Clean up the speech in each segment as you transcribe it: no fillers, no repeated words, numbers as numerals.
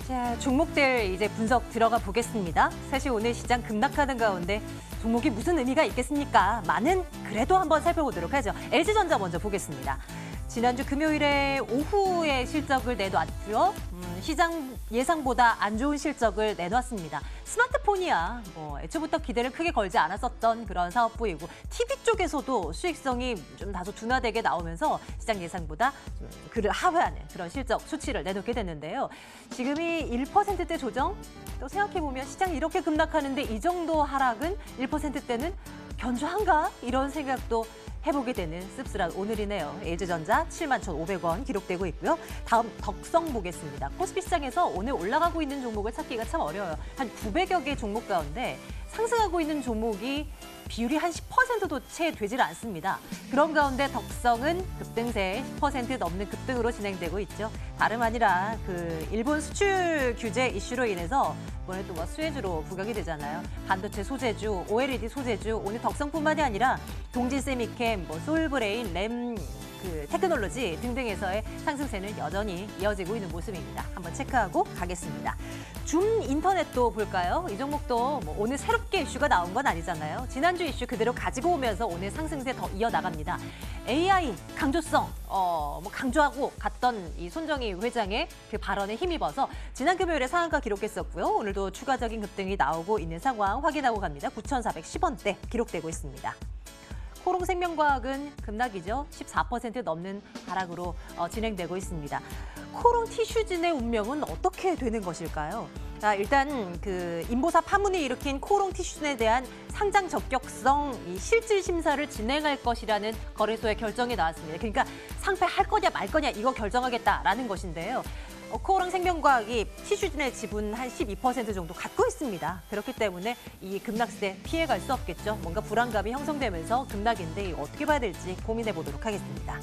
자, 종목들 이제 분석 들어가 보겠습니다. 사실 오늘 시장 급락하는 가운데 종목이 무슨 의미가 있겠습니까? 많은 그래도 한번 살펴보도록 하죠. LG전자 먼저 보겠습니다. 지난주 금요일에 오후에 실적을 내놨죠. 시장 예상보다 안 좋은 실적을 내놨습니다. 스마트폰이야 애초부터 기대를 크게 걸지 않았었던 그런 사업부이고 TV 쪽에서도 수익성이 좀 다소 둔화되게 나오면서 시장 예상보다 좀 그를 하회하는 그런 실적 수치를 내놓게 됐는데요. 지금이 1%대 조정? 또 생각해보면 시장이 이렇게 급락하는데 이 정도 하락은 1%대는 견조한가? 이런 생각도 해보게 되는 씁쓸한 오늘이네요. LG전자 71,500원 기록되고 있고요. 다음 덕성 보겠습니다. 코스피 시장에서 오늘 올라가고 있는 종목을 찾기가 참 어려워요. 한 900여 개 종목 가운데 상승하고 있는 종목이 비율이 한 10%도 채 되질 않습니다. 그런 가운데 덕성은 급등세 10% 넘는 급등으로 진행되고 있죠. 다름 아니라 그 일본 수출 규제 이슈로 인해서 이번에 또 수혜주로 부각이 되잖아요. 반도체 소재주, OLED 소재주, 오늘 덕성뿐만이 아니라 동진세미캠, 솔브레인, 램, 테크놀로지 등등에서의 상승세는 여전히 이어지고 있는 모습입니다. 한번 체크하고 가겠습니다. 줌 인터넷도 볼까요? 이 종목도 오늘 새롭게 이슈가 나온 건 아니잖아요. 지난주 이슈 그대로 가지고 오면서 오늘 상승세 더 이어나갑니다. AI 강조성, 강조하고 갔던 이 손정희 회장의 그 발언에 힘입어서 지난 금요일에 상한가 기록했었고요. 오늘도 추가적인 급등이 나오고 있는 상황 확인하고 갑니다. 9,410원대 기록되고 있습니다. 코롱생명과학은 급락이죠. 14% 넘는 하락으로 진행되고 있습니다. 코롱 티슈진의 운명은 어떻게 되는 것일까요? 자, 일단 인보사 파문이 일으킨 코롱 티슈진에 대한 상장 적격성 실질 심사를 진행할 것이라는 거래소의 결정이 나왔습니다. 그러니까 상패할 거냐 말 거냐 이거 결정하겠다라는 것인데요. 코오랑 생명과학이 티슈진의 지분 한 12% 정도 갖고 있습니다. 그렇기 때문에 이 급락세 피해갈 수 없겠죠. 뭔가 불안감이 형성되면서 급락인데 어떻게 봐야 될지 고민해 보도록 하겠습니다.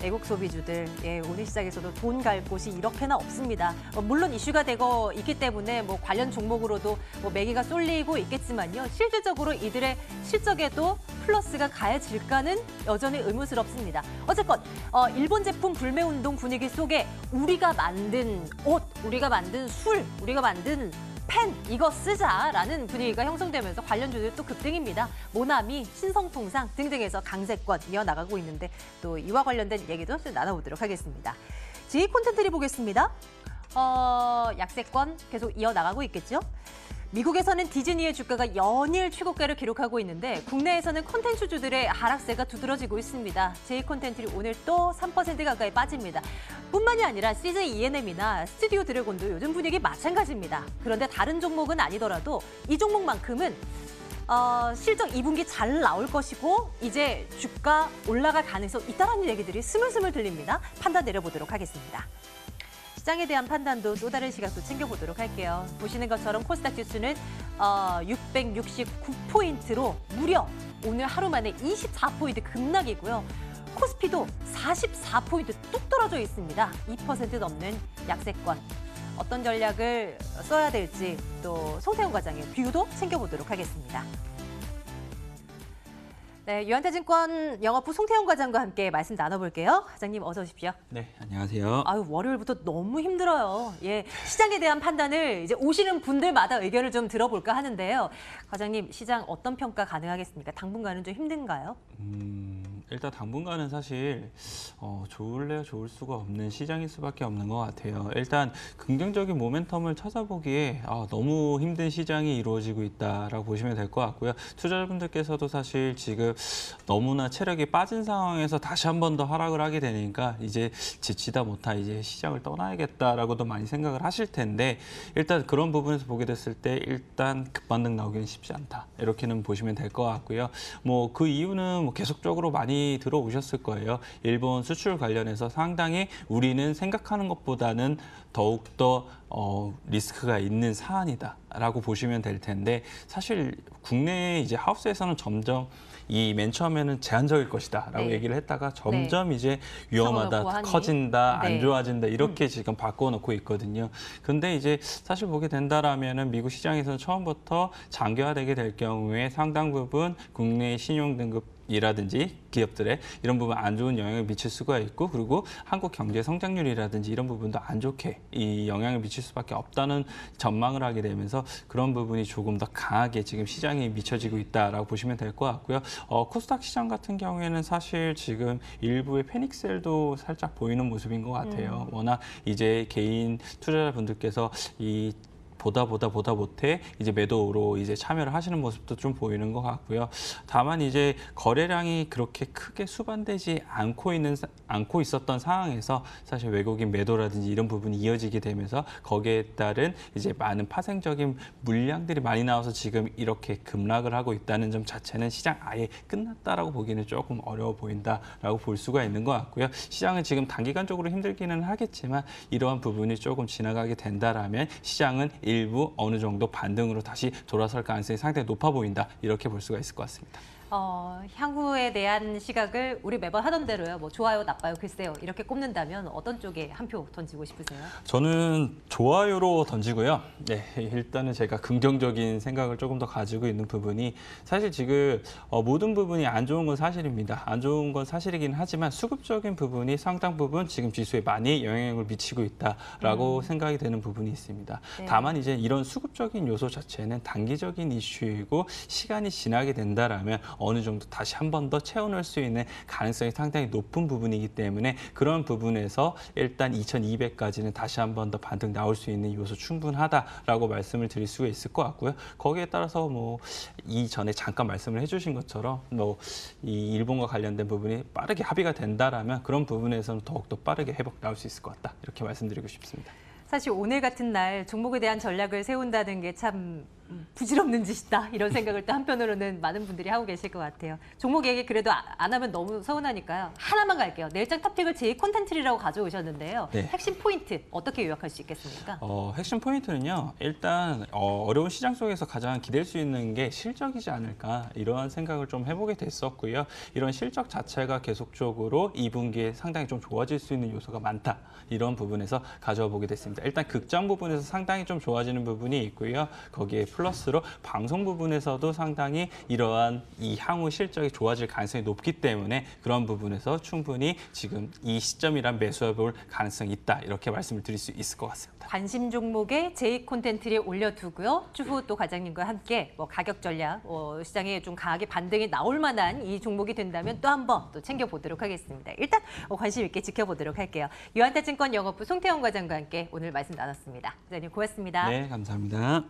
애국 소비주들, 오늘 시장에서도 돈 갈 곳이 이렇게나 없습니다. 물론 이슈가 되고 있기 때문에 관련 종목으로도 매기가 쏠리고 있겠지만요. 실질적으로 이들의 실적에도 플러스가 가해질까는 여전히 의문스럽습니다. 어쨌건 일본 제품 불매운동 분위기 속에 우리가 만든 옷, 우리가 만든 술, 우리가 만든 펜 이거 쓰자라는 분위기가 형성되면서 관련주들 또 급등입니다. 모나미, 신성통상 등등에서 강세권 이어나가고 있는데 또 이와 관련된 얘기도 좀 나눠보도록 하겠습니다. 지 콘텐츠를 보겠습니다. 약세권 계속 이어나가고 있겠죠. 미국에서는 디즈니의 주가가 연일 최고가를 기록하고 있는데 국내에서는 콘텐츠주들의 하락세가 두드러지고 있습니다. J-콘텐츠이 오늘 또 3% 가까이 빠집니다. 뿐만이 아니라 CJ ENM이나 스튜디오 드래곤도 요즘 분위기 마찬가지입니다. 그런데 다른 종목은 아니더라도 이 종목만큼은 실적 2분기 잘 나올 것이고 이제 주가 올라갈 가능성이 있다는 얘기들이 스물스물 들립니다. 판단 내려보도록 하겠습니다. 시장에 대한 판단도 또 다른 시각도 챙겨보도록 할게요. 보시는 것처럼 코스닥 지수는 669포인트로 무려 오늘 하루 만에 24포인트 급락이고요. 코스피도 44포인트 뚝 떨어져 있습니다. 2% 넘는 약세권. 어떤 전략을 써야 될지 또 송태훈 과장의 뷰도 챙겨보도록 하겠습니다. 네, 유한태증권 영업부 송태훈 과장과 함께 말씀 나눠볼게요. 과장님 어서 오십시오. 네, 안녕하세요. 아유, 월요일부터 너무 힘들어요. 시장에 대한 판단을 이제 오시는 분들마다 의견을 좀 들어볼까 하는데요. 과장님, 시장 어떤 평가 가능하겠습니까? 당분간은 좀 힘든가요? 일단 당분간은 사실 좋을래야 좋을 수가 없는 시장일 수밖에 없는 것 같아요. 일단 긍정적인 모멘텀을 찾아보기에 너무 힘든 시장이 이루어지고 있다라고 보시면 될 것 같고요. 투자자분들께서도 사실 지금 너무나 체력이 빠진 상황에서 다시 한 번 더 하락을 하게 되니까 이제 지치다 못하 이제 시장을 떠나야겠다라고도 많이 생각을 하실 텐데 일단 그런 부분에서 보게 됐을 때 일단 급반등 나오기는 쉽지 않다. 이렇게는 보시면 될 것 같고요. 그 이유는 계속적으로 많이 들어오셨을 거예요. 일본 수출 관련해서 상당히 우리는 생각하는 것보다는 더욱더 리스크가 있는 사안이다라고 보시면 될 텐데 사실 국내 이제 하우스에서는 점점 이 맨 처음에는 제한적일 것이다라고 얘기를 했다가 점점 이제 위험하다, 커진다, 안 좋아진다 이렇게 지금 바꿔놓고 있거든요. 근데 이제 사실 보게 된다라면은 미국 시장에서는 처음부터 장기화되게 될 경우에 상당 부분 국내 신용 등급 이라든지 기업들의 이런 부분 안 좋은 영향을 미칠 수가 있고 그리고 한국 경제 성장률이라든지 이런 부분도 안 좋게 이 영향을 미칠 수밖에 없다는 전망을 하게 되면서 그런 부분이 조금 더 강하게 지금 시장에 미쳐지고 있다라고 보시면 될 것 같고요. 코스닥 시장 같은 경우에는 사실 지금 일부의 패닉셀도 살짝 보이는 모습인 것 같아요. 워낙 이제 개인 투자자분들께서 이 보다 못해 이제 매도로 이제 참여를 하시는 모습도 좀 보이는 것 같고요. 다만 이제 거래량이 그렇게 크게 수반되지 않고 있었던 상황에서 사실 외국인 매도라든지 이런 부분이 이어지게 되면서 거기에 따른 이제 많은 파생적인 물량들이 많이 나와서 지금 이렇게 급락을 하고 있다는 점 자체는 시장 아예 끝났다라고 보기는 조금 어려워 보인다라고 볼 수가 있는 것 같고요. 시장은 지금 단기간적으로 힘들기는 하겠지만 이러한 부분이 조금 지나가게 된다라면 시장은 일부 어느 정도 반등으로 다시 돌아설 가능성이 상당히 높아 보인다. 이렇게 볼 수가 있을 것 같습니다. 향후에 대한 시각을 우리 매번 하던 대로요. 뭐 좋아요, 나빠요, 글쎄요. 이렇게 꼽는다면 어떤 쪽에 한 표 던지고 싶으세요? 저는 좋아요로 던지고요. 네, 일단은 제가 긍정적인 생각을 조금 더 가지고 있는 부분이 사실 지금 모든 부분이 안 좋은 건 사실입니다. 안 좋은 건 사실이긴 하지만 수급적인 부분이 상당 부분 지금 지수에 많이 영향을 미치고 있다라고 생각이 되는 부분이 있습니다. 네. 다만 이제 이런 수급적인 요소 자체는 단기적인 이슈이고 시간이 지나게 된다라면 어느 정도 다시 한 번 더 채워넣을 수 있는 가능성이 상당히 높은 부분이기 때문에 그런 부분에서 일단 2200까지는 다시 한 번 더 반등 나올 수 있는 요소 충분하다라고 말씀을 드릴 수가 있을 것 같고요. 거기에 따라서 뭐 이전에 잠깐 말씀을 해주신 것처럼 뭐 이 일본과 관련된 부분이 빠르게 합의가 된다라면 그런 부분에서는 더욱더 빠르게 회복 나올 수 있을 것 같다. 이렇게 말씀드리고 싶습니다. 사실 오늘 같은 날 종목에 대한 전략을 세운다는 게 참 부질없는 짓이다 이런 생각을 또 한편으로는 많은 분들이 하고 계실 것 같아요. 종목 얘기 그래도 안 하면 너무 서운하니까요. 하나만 갈게요. 내일장 탑픽을 제 콘텐츠라고 가져오셨는데요. 네. 핵심 포인트 어떻게 요약할 수 있겠습니까? 핵심 포인트는요. 일단 어려운 시장 속에서 가장 기댈 수 있는 게 실적이지 않을까 이러한 생각을 좀 해보게 됐었고요. 이런 실적 자체가 계속적으로 2분기에 상당히 좀 좋아질 수 있는 요소가 많다. 이런 부분에서 가져와 보게 됐습니다. 일단 극장 부분에서 상당히 좀 좋아지는 부분이 있고요. 거기에 플러스로 방송 부분에서도 상당히 이러한 이 향후 실적이 좋아질 가능성이 높기 때문에 그런 부분에서 충분히 지금 이 시점이란 매수해 볼 가능성이 있다. 이렇게 말씀을 드릴 수 있을 것 같습니다. 관심 종목에 제 콘텐츠를 올려두고요. 추후 또 과장님과 함께 뭐 가격 전략, 시장에 좀 강하게 반등이 나올 만한 이 종목이 된다면 또 한 번 또 챙겨보도록 하겠습니다. 일단 관심 있게 지켜보도록 할게요. 유한타증권 영업부 송태영 과장과 함께 오늘 말씀 나눴습니다. 과장님 고맙습니다. 네, 감사합니다.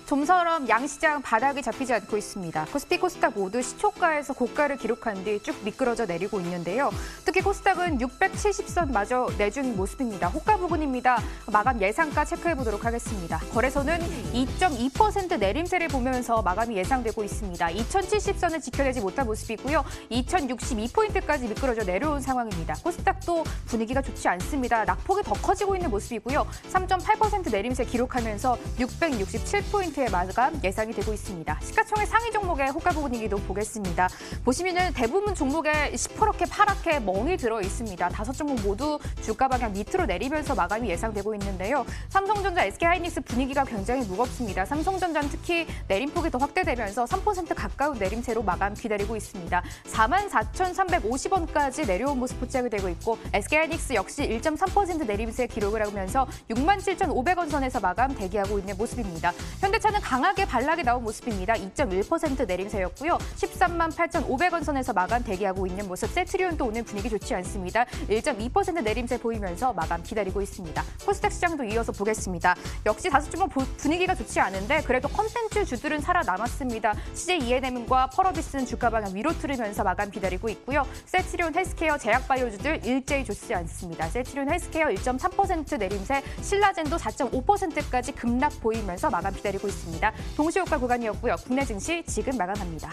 좀처럼 양시장 바닥이 잡히지 않고 있습니다. 코스피, 코스닥 모두 시초가에서 고가를 기록한 뒤 쭉 미끄러져 내리고 있는데요. 특히 코스닥은 670선마저 내준 모습입니다. 호가 부근입니다. 마감 예상가 체크해보도록 하겠습니다. 거래소는 2.2% 내림세를 보면서 마감이 예상되고 있습니다. 2070선을 지켜내지 못한 모습이고요. 2062포인트까지 미끄러져 내려온 상황입니다. 코스닥도 분위기가 좋지 않습니다. 낙폭이 더 커지고 있는 모습이고요. 3.8% 내림세 기록하면서 667포인트의 마감 예상이 되고 있습니다. 시가총액 상위 종목의 호가 부분이기도 보겠습니다. 보시면은 대부분 종목에 시퍼렇게 파랗게 멍이 들어 있습니다. 5종목 모두 주가 방향 밑으로 내리면서 마감이 예상되고 있는데요. 삼성전자, SK하이닉스 분위기가 굉장히 무겁습니다. 삼성전자는 특히 내림폭이 더 확대되면서 3% 가까운 내림세로 마감 기다리고 있습니다. 44,350원까지 내려온 모습 포착이 되고 있고 SK하이닉스 역시 1.3% 내림세 기록을 하면서 67,500원 선에서 마감 대기하고 있는 모습입니다. 현대차는 강하게 반락이 나온 모습입니다. 2.1% 내림세였고요. 138,500원 선에서 마감 대기하고 있는 모습. 세트리온도 오늘 분위기 좋지 않습니다. 1.2% 내림세 보이면서 마감 기다리고 있습니다. 코스닥 시장도 이어서 보겠습니다. 역시 5종목 분위기가 좋지 않은데 그래도 컨텐츠 주들은 살아남았습니다. CJ ENM과 펄어비스는 주가 방향 위로 틀으면서 마감 기다리고 있고요. 세트리온 헬스케어, 제약바이오주들 일제히 좋지 않습니다. 세트리온 헬스케어 1.3% 내림세, 신라젠도 4.5%까지 급락 보이면서 마감 기다리고 있습니다. 동시효과 구간이었고요. 국내 증시 지금 마감합니다.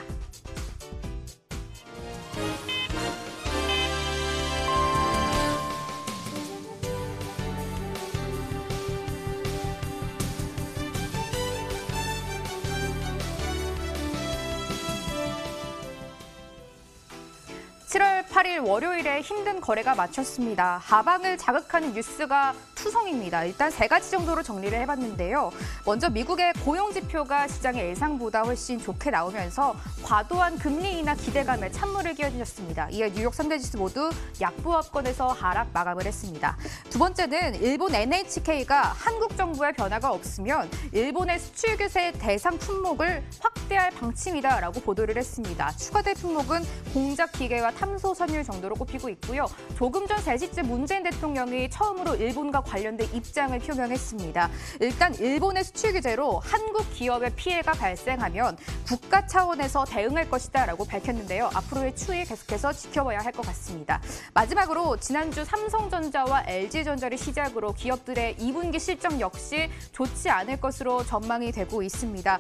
7월 8일 월요일에 힘든 거래가 마쳤습니다. 하방을 자극하는 뉴스가 투성입니다. 일단 세 가지 정도로 정리를 해봤는데요. 먼저 미국의 고용 지표가 시장의 예상보다 훨씬 좋게 나오면서 과도한 금리 인하 기대감에 찬물을 끼얹었습니다. 이에 뉴욕 3대 지수 모두 약보합권에서 하락 마감을 했습니다. 두 번째는 일본 NHK가 한국 정부의 변화가 없으면 일본의 수출 규제 대상 품목을 확대할 방침이다라고 보도를 했습니다. 추가될 품목은 공작 기계와 탐소 섬유 정도로 꼽히고 있고요. 조금 전 3시쯤 문재인 대통령이 처음으로 일본과 관련된 입장을 표명했습니다. 일단 일본의 수출 규제로 한국 기업의 피해가 발생하면 국가 차원에서 대응할 것이다라고 밝혔는데요. 앞으로의 추이 계속해서 지켜봐야 할 것 같습니다. 마지막으로 지난주 삼성전자와 LG전자를 시작으로 기업들의 2분기 실적 역시 좋지 않을 것으로 전망이 되고 있습니다.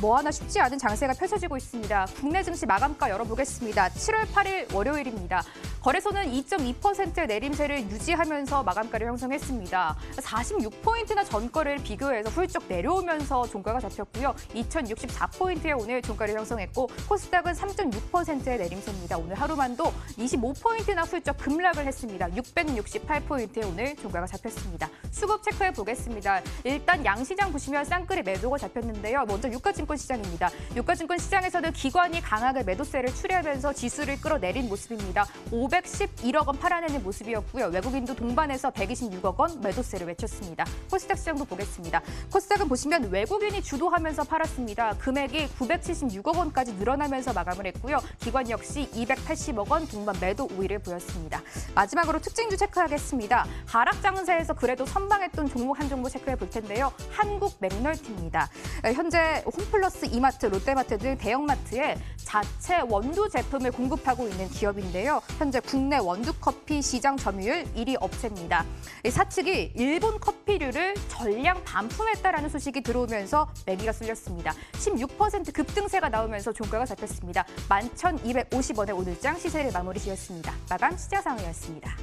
뭐 하나 쉽지 않은 장세가 펼쳐지고 있습니다. 국내 증시 마감가 열어보겠습니다. 7월 8일 월요일입니다. 거래소는 2.2%의 내림세를 유지하면서 마감가를 형성했습니다. 46포인트나 전거래를 비교해서 훌쩍 내려오면서 종가가 잡혔고요. 2064포인트에 오늘 종가를 형성했고 코스닥은 3.6%의 내림세입니다. 오늘 하루만도 25포인트나 훌쩍 급락을 했습니다. 668포인트에 오늘 종가가 잡혔습니다. 수급 체크해 보겠습니다. 일단 양시장 보시면 쌍끌이 매도가 잡혔는데요. 먼저 유가증권 시장입니다. 유가증권 시장에서는 기관이 강하게 매도세를 출회하면서 지수를 끌어내린 모습입니다. 511억 원 팔아내는 모습이었고요. 외국인도 동반해서 126억 원 매도세를 외쳤습니다. 코스닥 시장도 보겠습니다. 코스닥은 보시면 외국인이 주도하면서 팔았습니다. 금액이 976억 원까지 늘어나면서 마감을 했고요. 기관 역시 280억 원 동반 매도 우위를 보였습니다. 마지막으로 특징주 체크하겠습니다. 하락 장세에서 그래도 선방했던 종목 한 종목 체크해 볼 텐데요. 한국 맥널티입니다. 현재 홈플러스, 이마트, 롯데마트 등 대형마트에 자체 원두 제품을 공급하고 있는 기업인데요. 현재 국내 원두커피 시장 점유율 1위 업체입니다. 사측이 일본 커피류를 전량 반품했다라는 소식이 들어오면서 매기가 쏠렸습니다. 16% 급등세가 나오면서 종가가 잡혔습니다. 11,250원에 오늘장 시세를 마무리 지었습니다. 마감 시장 상황이었습니다.